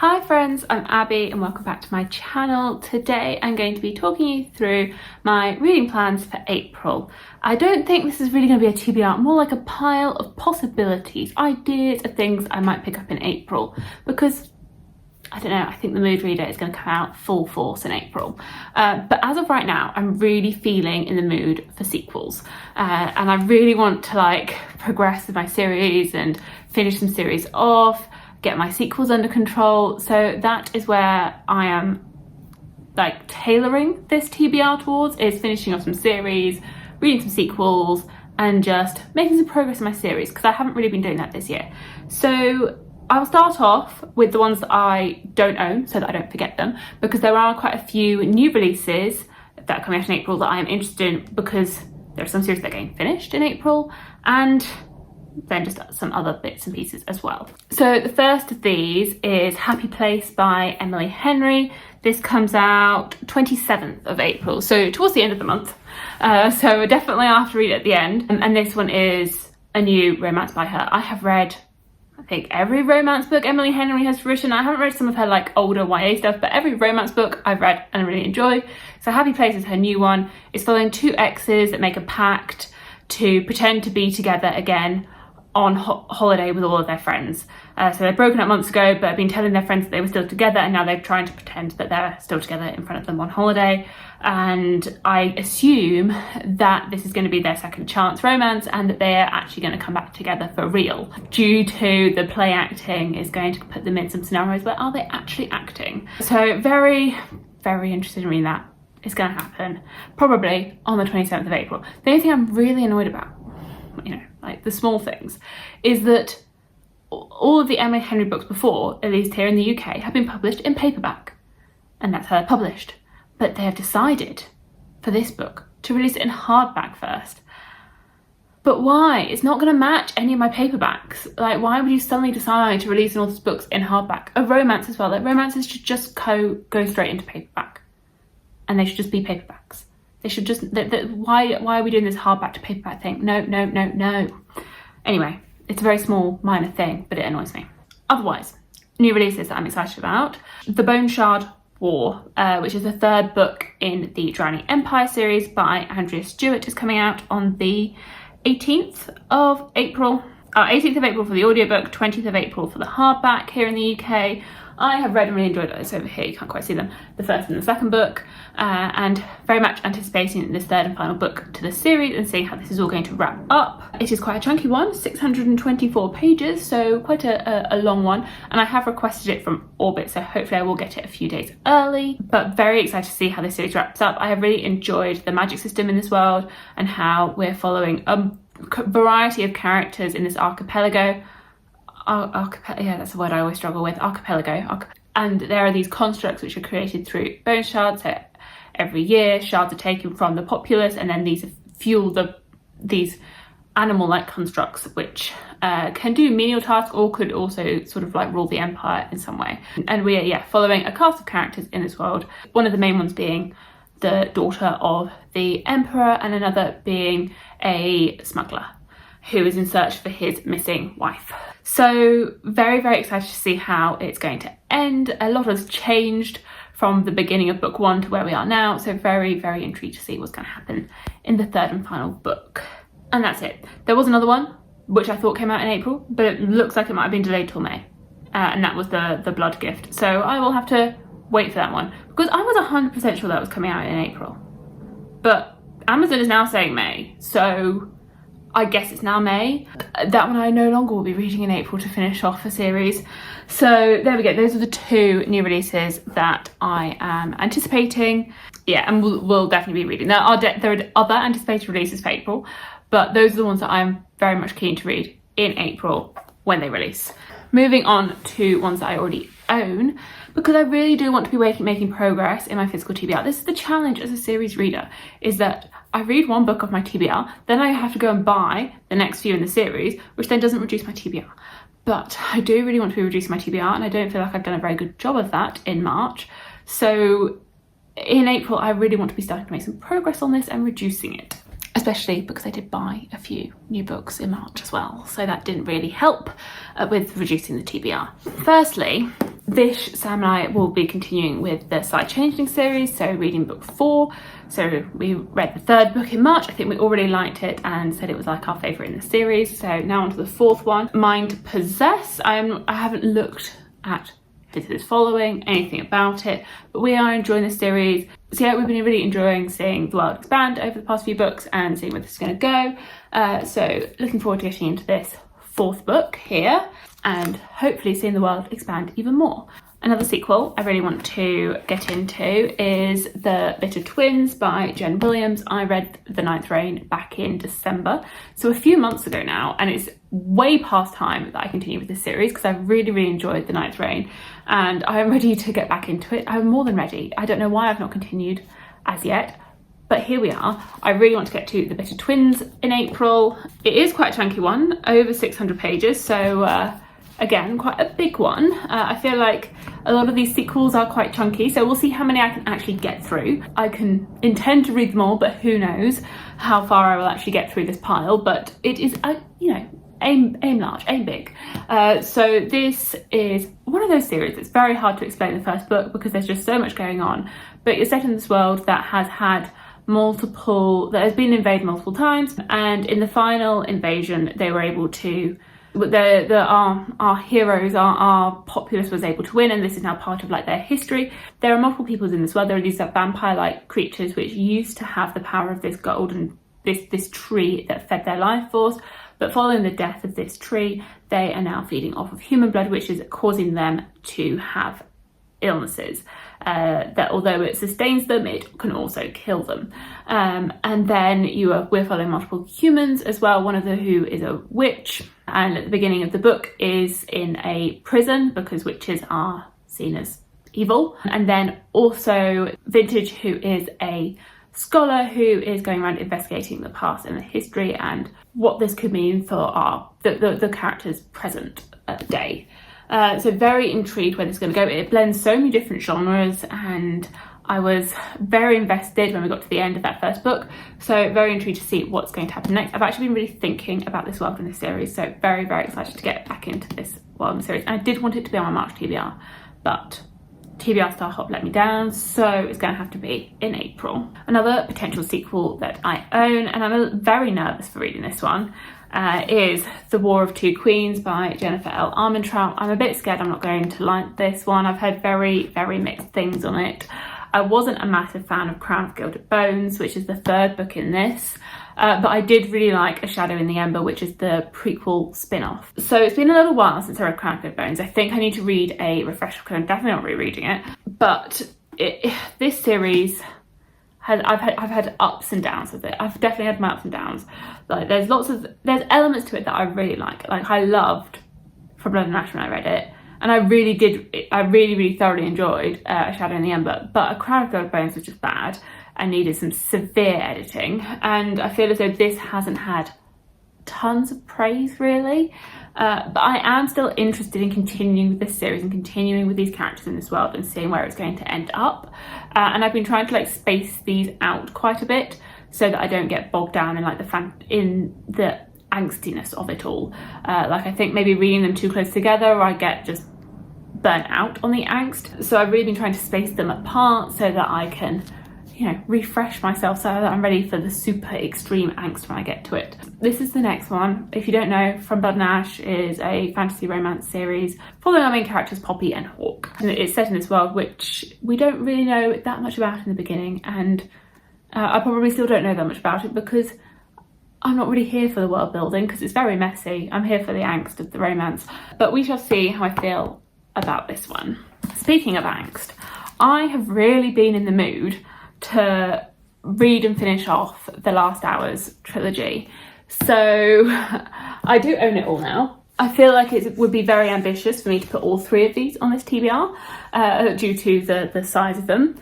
Hi friends, I'm Abby and welcome back to my channel. Today I'm going to be talking you through my reading plans for April. I don't think this is really going to be a TBR, more like a pile of possibilities, ideas of things I might pick up in April, because I don't know, I think the Mood Reader is going to come out full force in April. But as of right now, I'm really feeling in the mood for sequels. And I really want to progress with my series and finish some series off, get my sequels under control. So that is where I am tailoring this TBR towards, is finishing off some series, reading some sequels, and just making some progress in my series, because I haven't really been doing that this year. So I'll start off with the ones that I don't own so that I don't forget them, because there are quite a few new releases that are coming out in April that I am interested in, because there are some series that are getting finished in April, and then just some other bits and pieces as well. So the first of these is Happy Place by Emily Henry. This comes out 27th of April, so towards the end of the month. So we're definitely after read it at the end. And this one is a new romance by her. I have read, I think, every romance book Emily Henry has written. I haven't read some of her older YA stuff, but every romance book I've read and really enjoy. So Happy Place is her new one. It's following two exes that make a pact to pretend to be together again on holiday with all of their friends. So they'd broken up months ago, but have been telling their friends that they were still together, and now they're trying to pretend that they're still together in front of them on holiday. And I assume that this is going to be their second chance romance, and that they are actually going to come back together for real, due to the play acting is going to put them in some scenarios where are they actually acting. So very, very interested in reading that. It's going to happen probably on the 27th of April. The only thing I'm really annoyed about, the small things, is that all of the Emily Henry books before, at least here in the UK, have been published in paperback, and that's how they're published. But they have decided for this book to release it in hardback first. But why? It's not going to match any of my paperbacks. Why would you suddenly decide to release an author's books in hardback? A romance as well. Romances should just go straight into paperback, and they should just be paperbacks. They should just, why are we doing this hardback to paperback thing? No. Anyway, it's a very small, minor thing, but it annoys me. Otherwise, new releases that I'm excited about. The Bone Shard War, which is the third book in the Drowning Empire series by Andrea Stewart, is coming out on the 18th of April. 18th of April for the audiobook, 20th of April for the hardback here in the UK. I have read and really enjoyed those over here. You can't quite see them. The first and the second book, and very much anticipating this third and final book to the series and seeing how this is all going to wrap up. It is quite a chunky one, 624 pages, so quite a long one. And I have requested it from Orbit, so hopefully I will get it a few days early. But very excited to see how this series wraps up. I have really enjoyed the magic system in this world and how we're following a variety of characters in this archipelago. Yeah, that's a word I always struggle with. Archipelago. And there are these constructs which are created through bone shards. So every year, shards are taken from the populace, and then these fuel these animal-like constructs, which can do menial tasks or could also sort of rule the empire in some way. And we are following a cast of characters in this world. One of the main ones being the daughter of the emperor, and another being a smuggler who is in search for his missing wife. So very, very excited to see how it's going to end. A lot has changed from the beginning of book one to where we are now. So very, very intrigued to see what's going to happen in the third and final book. And that's it. There was another one, which I thought came out in April, but it looks like it might have been delayed till May. And that was the Blood Gift. So I will have to wait for that one, because I was 100% sure that was coming out in April. But Amazon is now saying May, so I guess it's now May. That one I no longer will be reading in April to finish off a series. So there we go. Those are the two new releases that I am anticipating. Yeah, and we'll definitely be reading. There are other anticipated releases for April, but those are the ones that I'm very much keen to read in April when they release. Moving on to ones that I already own, because I really do want to be making progress in my physical TBR. This is the challenge as a series reader, is that I read one book of my TBR, then I have to go and buy the next few in the series, which then doesn't reduce my TBR. But I do really want to be reducing my TBR, and I don't feel like I've done a very good job of that in March. So in April, I really want to be starting to make some progress on this and reducing it. especially because I did buy a few new books in March as well, so that didn't really help with reducing the TBR. Firstly, this Sam and I will be continuing with the Side Changeling series, so reading book 4. So we read the 3rd book in March. I think we already liked it and said it was like our favourite in the series. So now on to the 4th one, Mind Possess. I haven't looked at this is following anything about it, but we are enjoying this series. So yeah, we've been really enjoying seeing the world expand over the past few books and seeing where this is going to go. So looking forward to getting into this 4th book here and hopefully seeing the world expand even more. Another sequel I really want to get into is The Bitter Twins by Jen Williams. I read The Ninth Reign back in December, so a few months ago now, and it's way past time that I continue with this series because I really, really enjoyed The Ninth Reign and I am ready to get back into it. I'm more than ready. I don't know why I've not continued as yet, but here we are. I really want to get to The Bitter Twins in April. It is quite a chunky one, over 600 pages, so again, quite a big one. I feel like a lot of these sequels are quite chunky, so we'll see how many I can actually get through. I can intend to read them all, but who knows how far I will actually get through this pile. But it is, you know, aim large, aim big. So this is one of those series that's very hard to explain the first book because there's just so much going on. But you're set in this world that has had that has been invaded multiple times, and in the final invasion, they were able to. Our heroes, our populace was able to win, and this is now part of like their history. There are multiple peoples in this world. There are these vampire-like creatures which used to have the power of this golden, this tree that fed their life force. But following the death of this tree, they are now feeding off of human blood, which is causing them to have illnesses. That although it sustains them, it can also kill them. And then we're following multiple humans as well. One of them who is a witch, and at the beginning of the book is in a prison because witches are seen as evil. And then also Vintage, who is a scholar who is going around investigating the past and the history and what this could mean for the character's present day. So very intrigued where this is going to go. It blends so many different genres, and I was very invested when we got to the end of that first book. So very intrigued to see what's going to happen next. I've actually been really thinking about this world in this series, so very, very excited to get back into this world in the series. And I did want it to be on my March TBR, but TBR Star Hop let me down, so it's going to have to be in April. Another potential sequel that I own, and I'm very nervous for reading this one, is The War of Two Queens by Jennifer L. Armentrout. I'm a bit scared I'm not going to like this one. I've heard very, very mixed things on it. I wasn't a massive fan of Crown of Gilded Bones, which is the 3rd book in this, but I did really like A Shadow in the Ember, which is the prequel spin-off. So it's been a little while since I read Crown of Gilded Bones. I think I need to read a refresher because I'm definitely not rereading it. But this series I've had ups and downs with it. I've definitely had my ups and downs. Like there's elements to it that I really like. Like I loved From Blood and Ash when I read it, and I really thoroughly enjoyed A Shadow in the Ember. But A Crown of Gold Bones was just bad and needed some severe editing. And I feel as though this hasn't had tons of praise really. But I am still interested in continuing with this series and continuing with these characters in this world and seeing where it's going to end up. And I've been trying to like space these out quite a bit so that I don't get bogged down in like in the angstiness of it all. Like I think maybe reading them too close together, I get just burnt out on the angst. So I've really been trying to space them apart so that I can, you know, refresh myself so that I'm ready for the super extreme angst when I get to it. This is the next one. If you don't know, From Blood and Ash is a fantasy romance series following our main characters Poppy and Hawke. And it's set in this world which we don't really know that much about in the beginning, and I probably still don't know that much about it because I'm not really here for the world building because it's very messy. I'm here for the angst of the romance. But we shall see how I feel about this one. Speaking of angst, I have really been in the mood to read and finish off The Last Hours trilogy. So I do own it all now. I feel like it would be very ambitious for me to put all 3 of these on this TBR due to the size of them.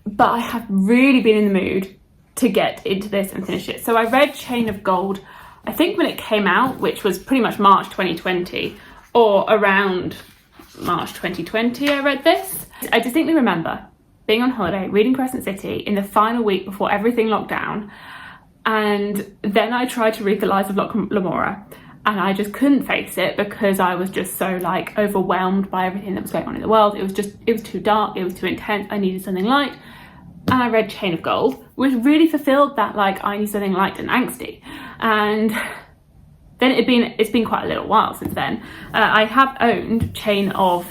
But I have really been in the mood to get into this and finish it. So I read Chain of Gold, I think when it came out, which was pretty much March 2020, or around March 2020 I read this. I distinctly remember being on holiday, reading Crescent City in the final week before everything locked down, And then I tried to read The Lies of Locke Lamora, and I just couldn't face it because I was just so like overwhelmed by everything that was going on in the world. It was too dark, it was too intense, I needed something light. And I read Chain of Gold, which really fulfilled that, like, I need something light and angsty. And then it's been quite a little while since then. I have owned Chain of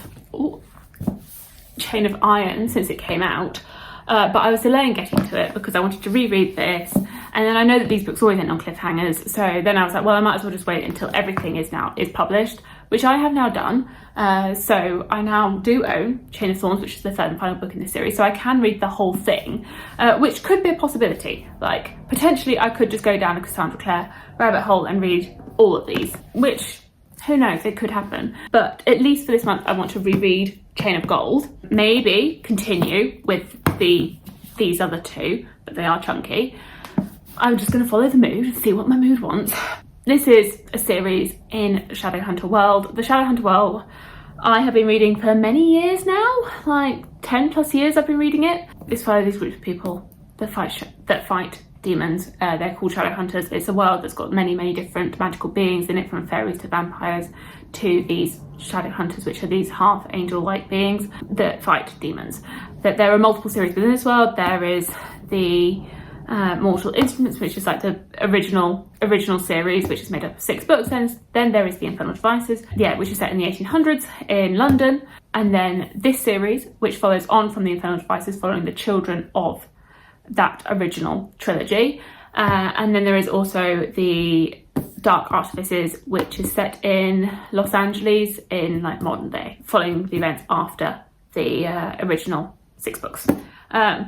Iron since it came out, but I was delaying getting to it because I wanted to reread this. And then I know that these books always end on cliffhangers, so then I was like, well, I might as well just wait until everything is published, which I have now done. So I now do own Chain of Thorns, which is the third and final book in this series, so I can read the whole thing, which could be a possibility. Like, potentially I could just go down a Cassandra Clare rabbit hole and read all of these, which, who knows, it could happen. But at least for this month, I want to reread Chain of Gold, maybe continue with these other two, but they are chunky. I'm just going to follow the mood and see what my mood wants. This is a series in Shadowhunter world. The Shadowhunter world I have been reading for many years now, like 10 plus years I've been reading it. It's follows these groups of people that fight demons. They're called Shadowhunters. It's a world that's got many, many different magical beings in it, from fairies to vampires to these Shadowhunters, which are these half angel-like beings that fight demons. That there are multiple series within this world. There is the Mortal Instruments, which is like the original series, which is made up of 6 books. And then there is the Infernal Devices, which is set in the 1800s in London. And then this series, which follows on from the Infernal Devices, following the children of that original trilogy. And then there is also the Dark Artifices, which is set in Los Angeles in like modern day, following the events after the original 6 books.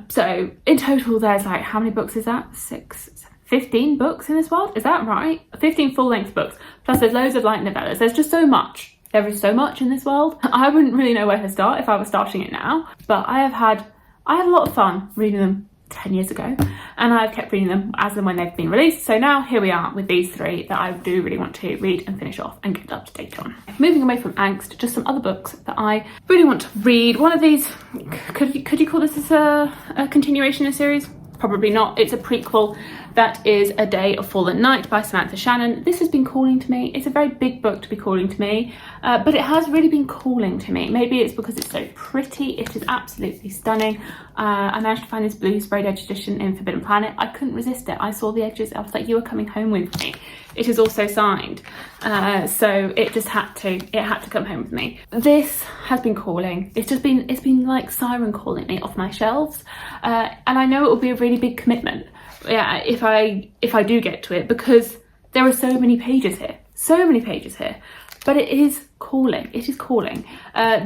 So in total, there's like, how many books is that? 15 books in this world? Is that right? 15 full-length books. Plus there's loads of light novellas. There's just so much. There is so much in this world. I wouldn't really know where to start if I was starting it now, but I had a lot of fun reading them 10 years ago, and I've kept reading them as and when they've been released. So now here we are with these 3 that I do really want to read and finish off and get up to date on. Moving away from angst, just some other books that I really want to read. One of these, could you call this as a continuation of a series? Probably not. It's a prequel. That is A Day of Fallen Night by Samantha Shannon. This has been calling to me. It's a very big book to be calling to me, but it has really been calling to me. Maybe it's because it's so pretty. It is absolutely stunning. I managed to find this blue sprayed edge edition in Forbidden Planet. I couldn't resist it. I saw the edges. I was like, you are coming home with me. It is also signed, so it just had to come home with me. This has been calling. It's been like siren calling me off my shelves, and I know it will be a really big commitment. Yeah, if I do get to it, because there are so many pages here, but it is calling.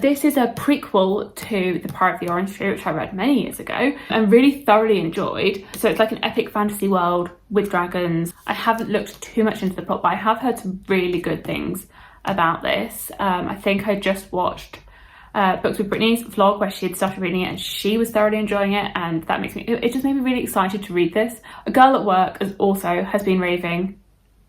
This is a prequel to The Power of the Orange Tree, which I read many years ago and really thoroughly enjoyed. So it's like an epic fantasy world with dragons. I haven't looked too much into the plot, but I have heard some really good things about this. I think I just watched Books with Brittany's vlog where she had started reading it and she was thoroughly enjoying it, and that makes me, it just made me really excited to read this. A girl at work has been raving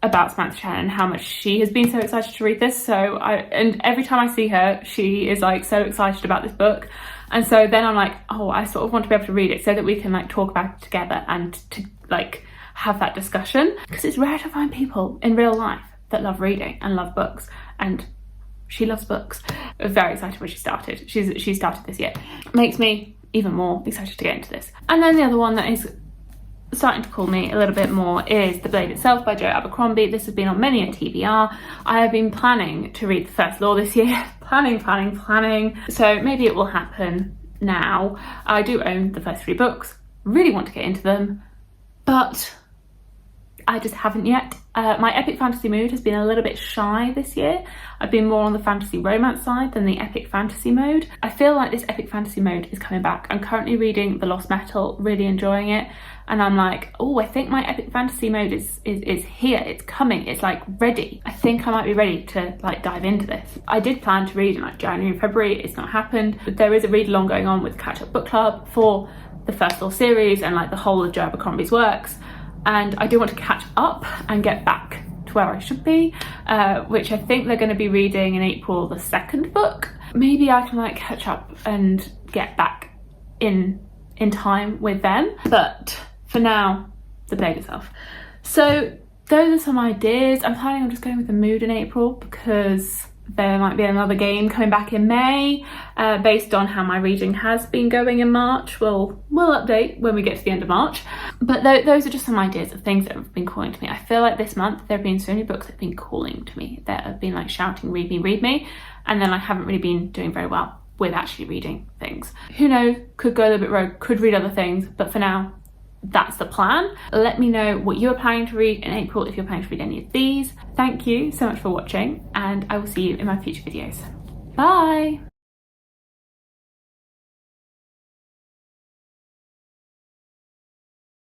about Samantha Shannon, how much she has been so excited to read this. And every time I see her, she is like so excited about this book, and so then I'm like, oh, I sort of want to be able to read it so that we can like talk about it together and to like have that discussion, because it's rare to find people in real life that love reading and love books, and she loves books. Very excited when she started. She started this year. Makes me even more excited to get into this. And then the other one that is starting to call me a little bit more is The Blade Itself by Joe Abercrombie. This has been on many a TBR. I have been planning to read The First Law this year. planning. So maybe it will happen now. I do own the first 3 books. Really want to get into them, but I just haven't yet. My epic fantasy mood has been a little bit shy this year. I've been more on the fantasy romance side than the epic fantasy mode. I feel like this epic fantasy mode is coming back. I'm currently reading The Lost Metal, really enjoying it. And I'm like, oh, I think my epic fantasy mode is here. It's coming. It's like ready. I think I might be ready to like dive into this. I did plan to read in like January and February. It's not happened. But there is a read along going on with Catch Up Book Club for the First Law series and like the whole of Joe Abercrombie's works. And I do want to catch up and get back to where I should be, which I think they're going to be reading in April, the 2nd book. Maybe I can like catch up and get back in time with them. But for now, So behave yourself. So those are some ideas. I'm planning on just going with the mood in April because there might be another game coming back in May based on how my reading has been going in March. We'll update when we get to the end of March. But those are just some ideas of things that have been calling to me. I feel like this month there have been so many books that have been calling to me, that have been like shouting, read me, read me. And then I haven't really been doing very well with actually reading things. Who knows, could go a little bit rogue, could read other things, but for now, that's the plan. Let me know what you're planning to read in April if you're planning to read any of these. Thank you so much for watching, and I will see you in my future videos. Bye!